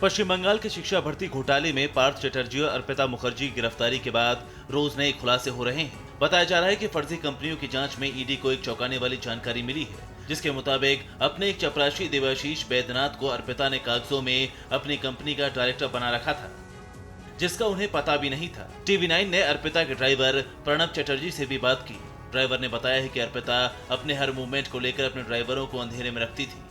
पश्चिम बंगाल के शिक्षा भर्ती घोटाले में पार्थ चटर्जी और अर्पिता मुखर्जी की गिरफ्तारी के बाद रोज नए खुलासे हो रहे हैं। बताया जा रहा है कि फर्जी कंपनियों की जांच में ईडी को एक चौंकाने वाली जानकारी मिली है, जिसके मुताबिक अपने एक चपरासी देवाशीष बैद्यनाथ को अर्पिता ने कागजों में अपनी कंपनी का डायरेक्टर बना रखा था, जिसका उन्हें पता भी नहीं था। TV9 ने अर्पिता के ड्राइवर प्रणब चटर्जी से भी बात की। ड्राइवर ने बताया है कि अर्पिता अपने हर मूवमेंट को लेकर अपने ड्राइवरों को अंधेरे में रखती थी।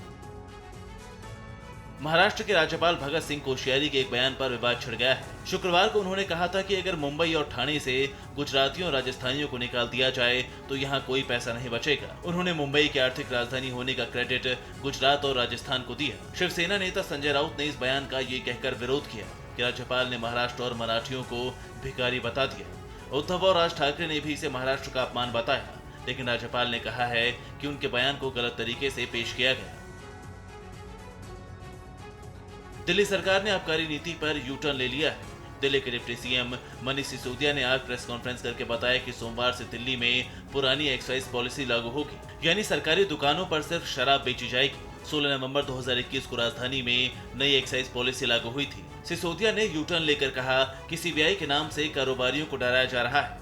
महाराष्ट्र के राज्यपाल भगत सिंह कोश्यारी के एक बयान पर विवाद छिड़ गया है। शुक्रवार को उन्होंने कहा था कि अगर मुंबई और ठाणे से गुजरातियों और राजस्थानियों को निकाल दिया जाए तो यहाँ कोई पैसा नहीं बचेगा। उन्होंने मुंबई की आर्थिक राजधानी होने का क्रेडिट गुजरात और राजस्थान को दिया। शिवसेना नेता संजय राउत ने इस बयान का ये कहकर विरोध किया कि राज्यपाल ने महाराष्ट्र और मराठियों को भिखारी बता दिया। उद्धव और राज ठाकरे ने भी इसे महाराष्ट्र का अपमान बताया, लेकिन राज्यपाल ने कहा है कि उनके बयान को गलत तरीके से पेश किया गया। दिल्ली सरकार ने आबकारी नीति पर यू टर्न ले लिया है। दिल्ली के डिप्टी सीएम मनीष सिसोदिया ने आज प्रेस कॉन्फ्रेंस करके बताया कि सोमवार से दिल्ली में पुरानी एक्साइज पॉलिसी लागू होगी, यानी सरकारी दुकानों पर सिर्फ शराब बेची जाएगी। 16 नवंबर 2021 को राजधानी में नई एक्साइज पॉलिसी लागू हुई थी। सिसोदिया ने यू टर्न लेकर कहा कि सीबीआई के नाम से कारोबारियों को डराया जा रहा है,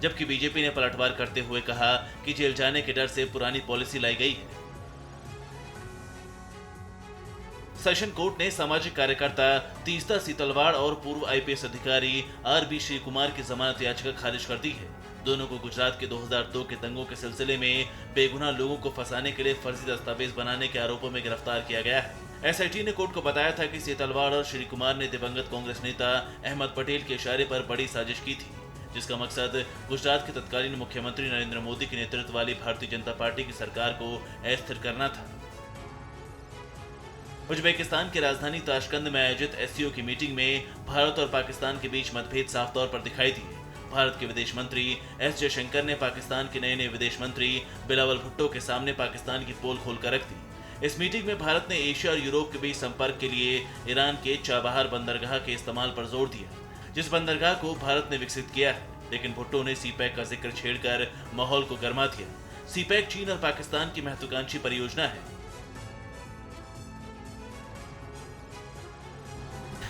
जबकि बीजेपी ने पलटवार करते हुए कहा कि जेल जाने के डर से पुरानी पॉलिसी लाई गई है। सेशन कोर्ट ने सामाजिक कार्यकर्ता तीस्ता सीतलवाड़ और पूर्व आईपीएस अधिकारी आरबी श्री कुमार की जमानत याचिका खारिज कर दी है। दोनों को गुजरात के 2002 के दंगों के सिलसिले में बेगुनाह लोगों को फंसाने के लिए फर्जी दस्तावेज बनाने के आरोपों में गिरफ्तार किया गया है। एसआईटी ने कोर्ट को बताया था कि सीतलवाड़ और श्री कुमार ने दिवंगत कांग्रेस नेता अहमद पटेल के इशारे पर बड़ी साजिश की थी, जिसका मकसद गुजरात के तत्कालीन मुख्यमंत्री नरेंद्र मोदी के नेतृत्व वाली भारतीय जनता पार्टी की सरकार को अस्थिर करना था। उज्बेकिस्तान की राजधानी ताशकंद में आयोजित एससीओ की मीटिंग में भारत और पाकिस्तान के बीच मतभेद साफ तौर पर दिखाई दिए। भारत के विदेश मंत्री एस जयशंकर ने पाकिस्तान के नए विदेश मंत्री बिलावल भुट्टो के सामने पाकिस्तान की पोल खोल कर रख दी। इस मीटिंग में भारत ने एशिया और यूरोप के बीच संपर्क के लिए ईरान के चाबहार बंदरगाह के इस्तेमाल पर जोर दिया, जिस बंदरगाह को भारत ने विकसित किया है। लेकिन भुट्टो ने सीपैक का जिक्र छेड़कर माहौल को गर्मा दिया। सीपैक चीन और पाकिस्तान की महत्वाकांक्षी परियोजना है।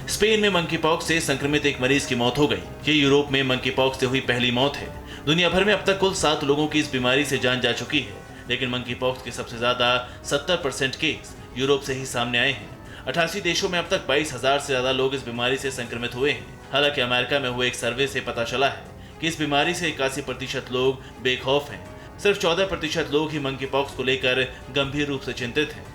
स्पेन में मंकी पॉक्स से संक्रमित एक मरीज की मौत हो गई। ये यूरोप में मंकी पॉक्स से हुई पहली मौत है। दुनिया भर में अब तक कुल 7 लोगों की इस बीमारी से जान जा चुकी है, लेकिन मंकी पॉक्स के सबसे ज्यादा 70% केस यूरोप से ही सामने आए हैं। 88 देशों में अब तक 22,000 से ज्यादा लोग इस बीमारी से संक्रमित हुए हैं। हालांकि अमेरिका में हुए एक सर्वे से पता चला है कि इस बीमारी से 81% लोग बेखौफ हैं। सिर्फ 14% लोग ही मंकी पॉक्स को लेकर गंभीर रूप से चिंतित हैं।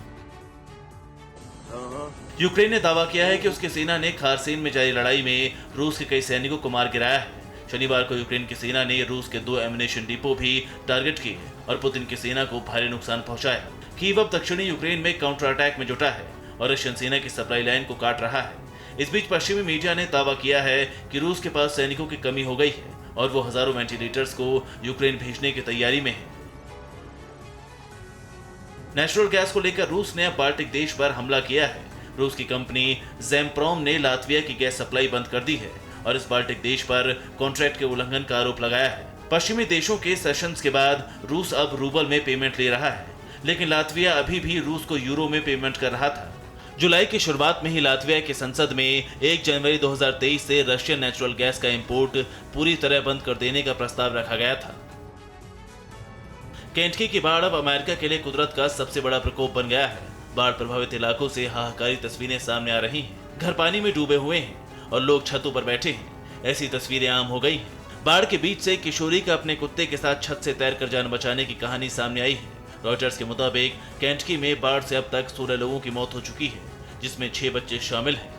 यूक्रेन ने दावा किया है कि उसकी सेना ने खारसेन में जारी लड़ाई में रूस के कई सैनिकों को मार गिराया है। शनिवार को यूक्रेन की सेना ने रूस के 2 एम्युनिशन डिपो भी टारगेट किए और पुतिन की सेना को भारी नुकसान पहुंचाया। कीव अब दक्षिणी यूक्रेन में काउंटर अटैक में जुटा है और रशियन सेना की सप्लाई लाइन को काट रहा है। इस बीच पश्चिमी मीडिया ने दावा किया है कि रूस के पास सैनिकों की कमी हो गई है और वो हजारों वेंटिलेटर्स को यूक्रेन भेजने की तैयारी में है। नेचुरल गैस को लेकर रूस ने अब बाल्टिक देश पर हमला किया है। रूस की कंपनी ज़ेम्प्रोम ने लातविया की गैस सप्लाई बंद कर दी है और इस बाल्टिक देश पर कॉन्ट्रैक्ट के उल्लंघन का आरोप लगाया है। पश्चिमी देशों के सेशंस के बाद रूस अब रूबल में पेमेंट ले रहा है, लेकिन लातविया अभी भी रूस को यूरो में पेमेंट कर रहा था। जुलाई की शुरुआत में ही लातविया की संसद में 1 जनवरी 2023 से रशियन नेचुरल गैस का इंपोर्ट पूरी तरह बंद कर देने का प्रस्ताव रखा गया था। केंटकी की बाढ़ अब अमेरिका के लिए कुदरत का सबसे बड़ा प्रकोप बन गया है। बाढ़ प्रभावित इलाकों से हाहाकारी तस्वीरें सामने आ रही हैं। घर पानी में डूबे हुए हैं और लोग छतों पर बैठे हैं। ऐसी तस्वीरें आम हो गई हैं। बाढ़ के बीच से किशोरी का अपने कुत्ते के साथ छत से तैरकर जान बचाने की कहानी सामने आई है। रॉयटर्स के मुताबिक केंटकी में बाढ़ से अब तक 16 लोगों की मौत हो चुकी है, जिसमें 6 बच्चे शामिल हैं।